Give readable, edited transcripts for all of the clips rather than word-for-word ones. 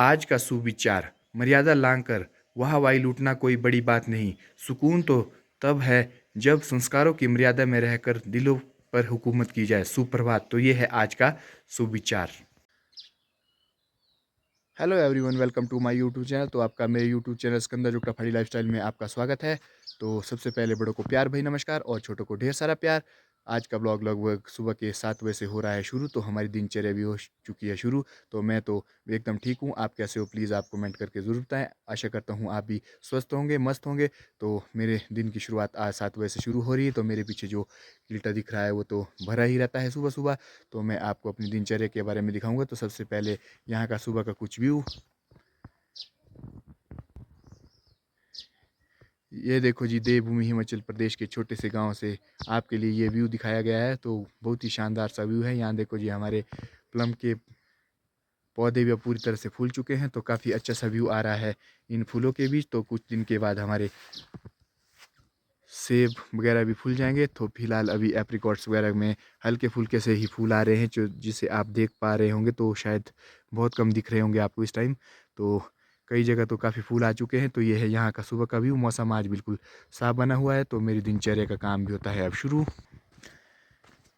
आज का सुविचार, मर्यादा लांघकर वाहवाही लूटना कोई बड़ी बात नहीं। सुकून तो तब है जब संस्कारों की मर्यादा में रहकर दिलों पर हुकूमत की जाए। सुप्रभात। तो ये है आज का सुविचार। Hello everyone, welcome to my YouTube channel. तो आपका मेरे यूट्यूब चैनल सिकंदर जुगटा फड़ी लाइफस्टाइल में आपका स्वागत है। तो सबसे पहले बड़ों को प्यार भरी नमस्कार और छोटों को ढेर सारा प्यार। आज का ब्लॉग लगभग सुबह के 7 बजे से हो रहा है शुरू। तो हमारी दिनचर्या भी हो चुकी है शुरू। तो मैं तो एकदम ठीक हूँ। आप कैसे हो प्लीज़ आप कमेंट करके ज़रूर बताएं। आशा करता हूँ आप भी स्वस्थ होंगे, मस्त होंगे। तो मेरे दिन की शुरुआत आज 7 बजे से शुरू हो रही है। तो मेरे पीछे जो गिल्टा दिख रहा है वो तो भरा ही रहता है सुबह सुबह। तो मैं आपको अपनी दिनचर्या के बारे में दिखाऊँगा। तो सबसे पहले यहाँ का सुबह का कुछ व्यू। ये देखो जी, देवभूमि हिमाचल प्रदेश के छोटे से गांव से आपके लिए ये व्यू दिखाया गया है। तो बहुत ही शानदार सा व्यू है। यहाँ देखो जी, हमारे प्लम के पौधे भी अब पूरी तरह से फूल चुके हैं। तो काफ़ी अच्छा सा व्यू आ रहा है इन फूलों के बीच। तो कुछ दिन के बाद हमारे सेब वगैरह भी फूल जाएंगे। तो फिलहाल अभी एप्रिकॉट्स वगैरह में हल्के फुल्के से ही फूल आ रहे हैं, जो जिसे आप देख पा रहे होंगे। तो शायद बहुत कम दिख रहे होंगे आपको इस टाइम। तो कई जगह तो काफ़ी फूल आ चुके हैं। तो ये है यहाँ का सुबह का व्यू। मौसम आज बिल्कुल साफ बना हुआ है। तो मेरी दिनचर्या का काम भी होता है अब शुरू।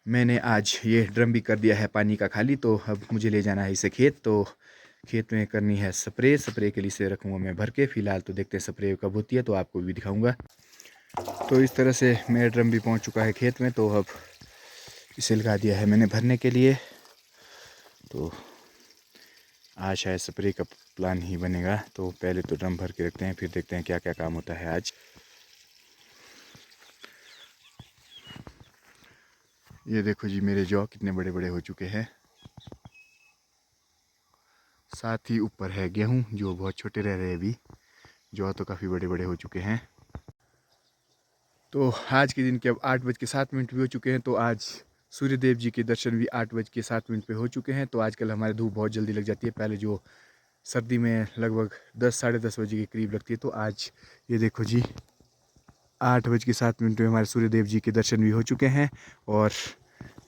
मैंने आज ये ड्रम भी कर दिया है पानी का खाली। तो अब मुझे ले जाना है इसे खेत। तो खेत में करनी है स्प्रे के लिए इसे रखूँगा मैं भर के। फ़िलहाल तो देखते हैं स्प्रे कब होती है, तो आपको भी दिखाऊँगा। तो इस तरह से मेरा ड्रम भी पहुंच चुका है खेत में। तो अब इसे लगा दिया है मैंने भरने के लिए। तो आज शायद स्प्रे का प्लान ही बनेगा। तो पहले तो ड्रम भर के रखते हैं, फिर देखते हैं क्या क्या काम होता है आज। ये देखो जी, मेरे जौ कितने बड़े बड़े हो चुके हैं। साथ ही ऊपर है गेहूं, जो बहुत छोटे रह रहे हैं अभी। जौ तो काफ़ी बड़े बड़े हो चुके हैं। तो आज के दिन के अब 8:07 भी हो चुके हैं। तो आज सूर्य देव जी के दर्शन भी 8:07 पे हो चुके हैं। तो आजकल हमारे धूप बहुत जल्दी लग जाती है। पहले जो सर्दी में लगभग 10 साढ़े 10 बजे के करीब लगती है। तो आज ये देखो जी, 8:07 पे हमारे सूर्य देव जी के दर्शन भी हो चुके हैं। और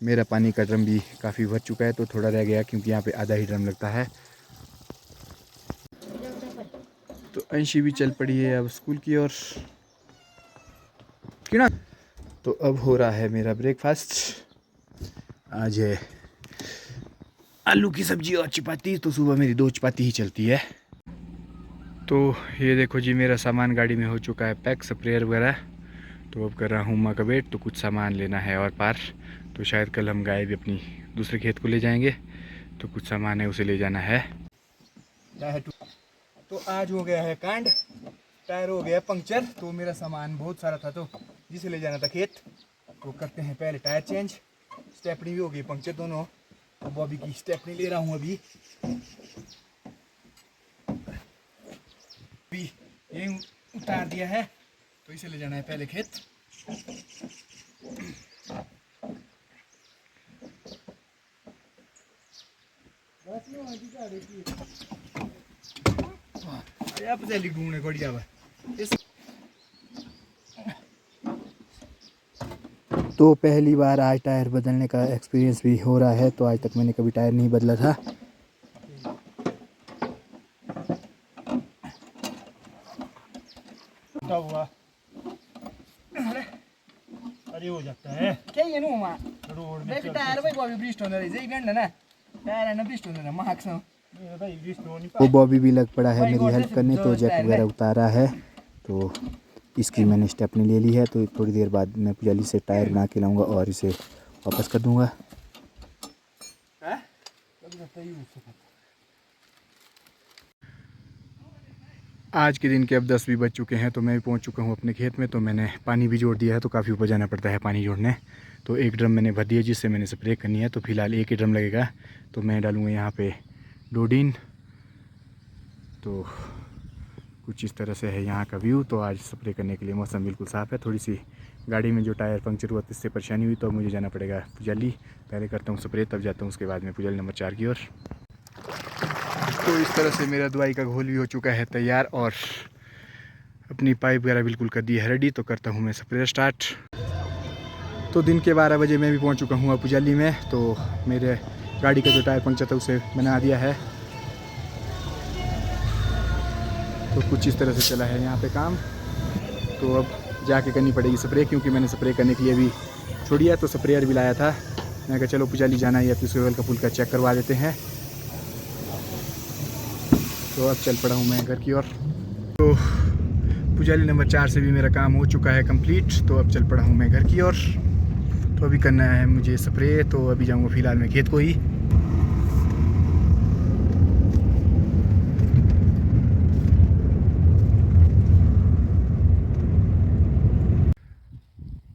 मेरा पानी का ड्रम भी काफ़ी भर चुका है। तो थोड़ा रह गया क्योंकि यहाँ पे आधा ही ड्रम लगता है। तो अंशी भी चल पड़ी है अब स्कूल की ओर। तो अब हो रहा है मेरा ब्रेकफास्ट। आज है आलू की सब्जी और चपाती। तो सुबह मेरी 2 चपाती ही चलती है। तो ये देखो जी, मेरा सामान गाड़ी में हो चुका है पैक, स्प्रेयर वगैरह। तो अब कर रहा हूँ माँ का वेट। तो कुछ सामान लेना है और पार। तो शायद कल हम गाय भी अपनी दूसरे खेत को ले जाएंगे। तो कुछ सामान है उसे ले जाना है। तो आज हो गया है कांड, टायर हो गया पंक्चर। तो मेरा सामान बहुत सारा था, तो जिसे ले जाना था खेत। तो करते हैं पहले टायर चेंज। स्टेपनी भी हो गई पंक्चर दोनों। तो बॉबी की स्टेपनी ले रहा हूँ अभी ये उतार दिया है। तो इसे ले जाना है पहले खेत। ढूंढने बढ़िया। तो पहली बार आज टायर बदलने का एक्सपीरियंस भी हो रहा है। तो आज तक मैंने कभी टायर नहीं बदला था। हुआ अरे हो जाता है क्या ये रोड में टायर भाई बॉबी ब्रिस्ट होने रही है गंड ना टायर है ना ब्रिस्ट होने रहा मार्क्स ना भाई ब्रिस्ट होने वो बॉबी भी लग पड़ा है मेरी हेल्प करने। तो जैक वगैरह उतारा है। तो इसकी मैंने स्टेपनी ले ली है। तो थोड़ी देर बाद मैं जल्दी से टायर बना के लाऊंगा और इसे वापस कर दूंगा। आज के दिन के अब 10 भी बज चुके हैं। तो मैं भी पहुंच चुका हूं अपने खेत में। तो मैंने पानी भी जोड़ दिया है। तो काफ़ी ऊपर जाना पड़ता है पानी जोड़ने। तो एक ड्रम मैंने भर दिया जिससे मैंने स्प्रे करनी है। तो फिलहाल एक ही ड्रम लगेगा। तो मैं डालूँगा यहाँ पे डोडीन। तो कुछ इस तरह से है यहाँ का व्यू। तो आज स्प्रे करने के लिए मौसम बिल्कुल साफ़ है। थोड़ी सी गाड़ी में जो टायर पंक्चर हुआ इससे परेशानी हुई। तो मुझे जाना पड़ेगा पुजाली। पहले करता हूँ स्प्रे, तब जाता हूँ उसके बाद में पुजाली नंबर 4 की ओर। तो इस तरह से मेरा दवाई का घोल भी हो चुका है तैयार। और अपनी पाइप वगैरह बिल्कुल कर दी है रेडी। तो करता हूँ मैं स्प्रे स्टार्ट। तो दिन के 12 बजे मैं भी पहुँच चुका हूँ पुजाली में। तो मेरे गाड़ी का जो टायर पंक्चर था उसे बना दिया है। तो कुछ इस तरह से चला है यहाँ पे काम। तो अब जाके करनी पड़ेगी स्प्रे, क्योंकि मैंने स्प्रे करने के लिए अभी छोड़िया। तो स्प्रेयर भी लाया था, मैं कहा चलो पुजाली जाना है या फिर सोयल का पुल का चेक करवा देते हैं। तो अब चल पड़ा हूँ मैं घर की ओर। तो पुजाली नंबर 4 से भी मेरा काम हो चुका है कंप्लीट। तो अब चल पड़ा हूँ मैं घर की ओर। तो अभी करना है मुझे स्प्रे, तो अभी जाऊँगा फ़िलहाल मैं खेत को ही।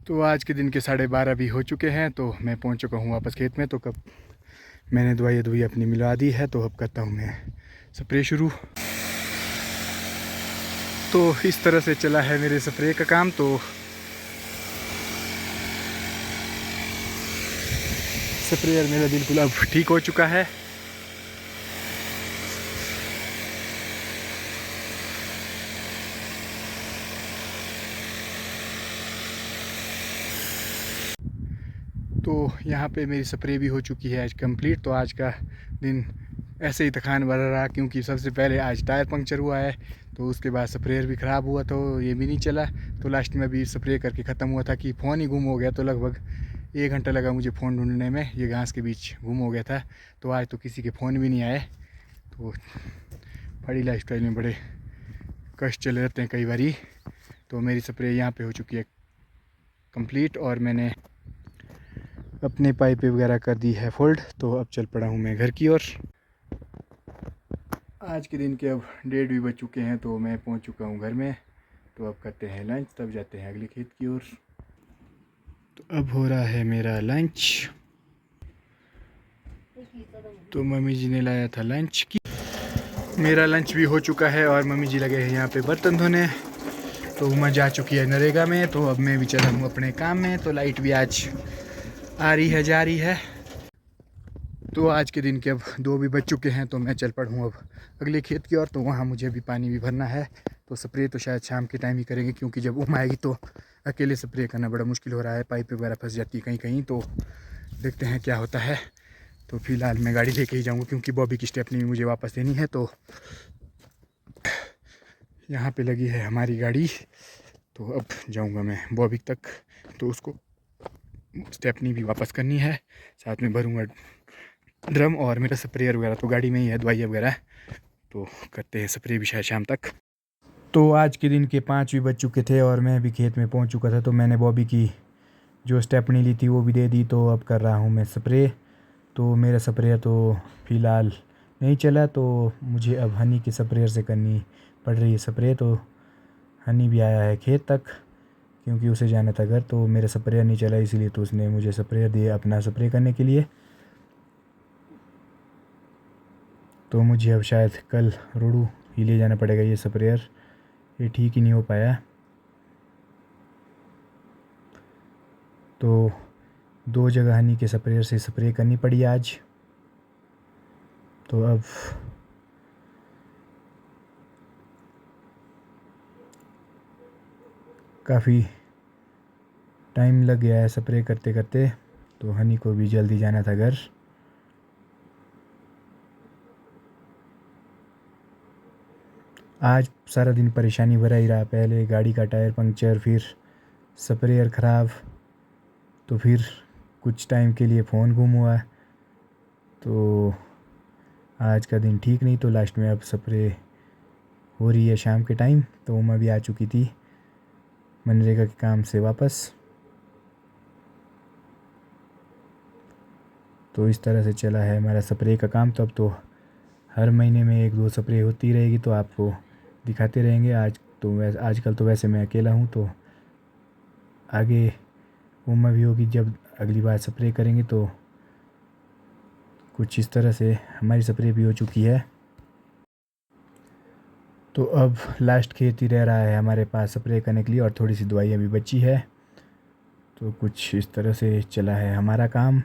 तो आज के दिन के 12:30 भी हो चुके हैं। तो मैं पहुँच चुका हूँ वापस खेत में। तो कब मैंने दवाई अपनी मिलवा दी है, तो अब करता हूँ मैं स्प्रे शुरू। तो इस तरह से चला है मेरे स्प्रे का काम। तो स्प्रेयर मेरा बिल्कुल अब ठीक हो चुका है। तो यहाँ पे मेरी स्प्रे भी हो चुकी है आज कंप्लीट। तो आज का दिन ऐसे ही थकान भरा रहा, क्योंकि सबसे पहले आज टायर पंक्चर हुआ है। तो उसके बाद स्प्रेयर भी ख़राब हुआ, तो ये भी नहीं चला। तो लास्ट में भी स्प्रे करके ख़त्म हुआ था कि फ़ोन ही गुम हो गया। तो लगभग 1 घंटा लगा मुझे फ़ोन ढूंढने में, ये घास के बीच गुम हो गया था। तो आज तो किसी के फ़ोन भी नहीं आए। तो बड़ी लाइफस्टाइल में बड़े कष्ट चले रहते हैं कई बारी। तो मेरी स्प्रे यहाँ पे हो चुकी है कंप्लीट, और मैंने अपने पाइप वगैरह कर दी है फोल्ड। तो अब चल पड़ा हूँ मैं घर की ओर। आज के दिन के अब 1:30 भी बज चुके हैं। तो मैं पहुँच चुका हूँ घर में। तो अब करते हैं लंच, तब जाते हैं अगले खेत की ओर। तो अब हो रहा है मेरा लंच। तो मम्मी जी ने लाया था लंच की। मेरा लंच भी हो चुका है और मम्मी जी लगे हैं यहाँ पे बर्तन धोने। तो उमा जा चुकी है नरेगा में। तो अब मैं भी चला हूँ अपने काम में। तो लाइट भी आज आ रही है जा रही है। तो आज के दिन के अब 2 भी बज चुके हैं। तो मैं चल पड़ा हूँ अब अगले खेत की ओर। तो वहाँ मुझे अभी पानी भी भरना है। तो स्प्रे तो शायद शाम के टाइम ही करेंगे, क्योंकि जब उम आएगी तो अकेले स्प्रे करना बड़ा मुश्किल हो रहा है। पाइप वगैरह फंस जाती है कहीं कहीं। तो देखते हैं क्या होता है। तो फ़िलहाल मैं गाड़ी लेके ही जाऊँगा, क्योंकि बॉबी की स्टेपनी मुझे वापस देनी है। तो यहाँ पे लगी है हमारी गाड़ी। तो अब जाऊँगा मैं बॉबी तक। तो उसको स्टेपनी भी वापस करनी है, साथ में भरूँगा ड्रम। और मेरा स्प्रेयर वगैरह तो गाड़ी में ही है, दवाई वगैरह। तो करते हैं स्प्रे भी शायद शाम तक। तो आज के दिन के 5 भी बज चुके थे और मैं भी खेत में पहुंच चुका था। तो मैंने बॉबी की जो स्टेपनी ली थी वो भी दे दी। तो अब कर रहा हूं मैं स्प्रे। तो मेरा स्प्रेयर तो फ़िलहाल नहीं चला। तो मुझे अब हनी के स्प्रेयर से करनी पड़ रही है स्प्रे। तो हनी भी आया है खेत तक, क्योंकि उसे जाना था घर। तो मेरा स्प्रेयर नहीं चला, इसीलिए तो उसने मुझे स्प्रेयर दिया अपना स्प्रे करने के लिए। तो मुझे अब शायद कल रोडू ही ले जाना पड़ेगा ये स्प्रेयर, ये ठीक ही नहीं हो पाया। तो 2 जगह हनी के स्प्रेयर से स्प्रे करनी पड़ी आज। तो अब काफ़ी टाइम लग गया है स्प्रे करते करते। तो हनी को भी जल्दी जाना था घर। आज सारा दिन परेशानी भरा ही रहा। पहले गाड़ी का टायर पंक्चर, फिर स्प्रेयर ख़राब, तो फिर कुछ टाइम के लिए फ़ोन गुम हुआ। तो आज का दिन ठीक नहीं। तो लास्ट में अब स्प्रे हो रही है शाम के टाइम। तो उमा भी आ चुकी थी मनरेगा के काम से वापस। तो इस तरह से चला है हमारा स्प्रे का काम। तो अब तो हर महीने में 1-2 स्प्रे होती रहेगी, तो आपको दिखाते रहेंगे। आजकल तो वैसे मैं अकेला हूँ। तो आगे उम्र भी होगी जब अगली बार स्प्रे करेंगे। तो कुछ इस तरह से हमारी स्प्रे भी हो चुकी है। तो अब लास्ट खेत ही रह रहा है हमारे पास स्प्रे करने के लिए, और थोड़ी सी दवाई अभी बची है। तो कुछ इस तरह से चला है हमारा काम।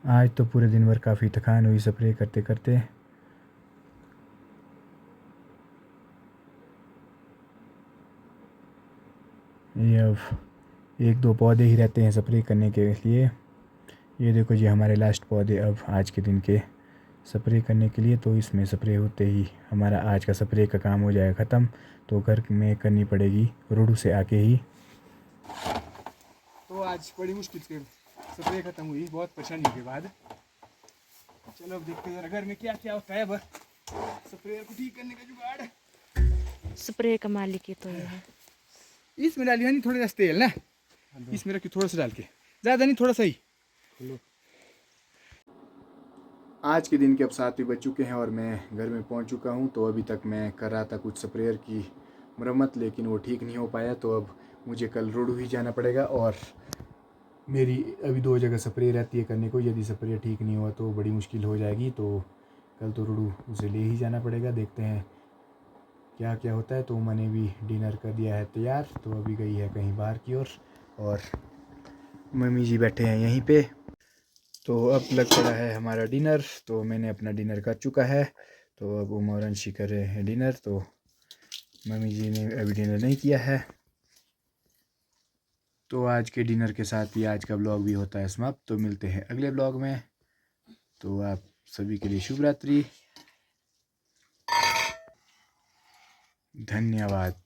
आज तो पूरे दिन भर काफ़ी थकान हुई स्प्रे करते करते। ये अब 1-2 पौधे ही रहते हैं स्प्रे करने के लिए। ये देखो जी हमारे लास्ट पौधे अब आज के दिन के स्प्रे करने के लिए, तो इसमें स्प्रे होते ही हमारा आज का स्प्रे का काम हो जाएगा ख़त्म। तो घर में करनी पड़ेगी रोडू से आके ही। तो आज बड़ी मुश्किल से स्प्रे ख़त्म हुई, बहुत परेशानी के बाद। चलो अब देखते हैं घर में क्या क्या होता है। अब स्प्रे को ठीक करने का जुगाड़। स्प्रे का मालिक ही तो ये है। इसमें डालिए नहीं थोड़ा सा तेल ना, इसमें रखिए थोड़ा सा डाल के, ज़्यादा नहीं थोड़ा सा ही। आज के दिन के अब 7 भी बज चुके हैं और मैं घर में पहुंच चुका हूं। तो अभी तक मैं कर रहा था कुछ स्प्रेयर की मरम्मत, लेकिन वो ठीक नहीं हो पाया। तो अब मुझे कल रोडू ही जाना पड़ेगा और मेरी अभी 2 जगह स्प्रे रहती है करने को। यदि स्प्रे ठीक नहीं हुआ तो बड़ी मुश्किल हो जाएगी। तो कल तो रोडू उसे ले ही जाना पड़ेगा। देखते हैं क्या क्या होता है। तो मैंने भी डिनर कर दिया है तैयार, तो अभी गई है कहीं बाहर की ओर और मम्मी जी बैठे हैं यहीं पे। तो अब लग पड़ा है हमारा डिनर। तो मैंने अपना डिनर कर चुका है, तो अब उमर और अंशी कर रहे हैं डिनर। तो मम्मी जी ने अभी डिनर नहीं किया है। तो आज के डिनर के साथ ही आज का ब्लॉग भी होता है समाप्त। तो मिलते हैं अगले ब्लॉग में। तो आप सभी के लिए शुभ रात्रि, धन्यवाद।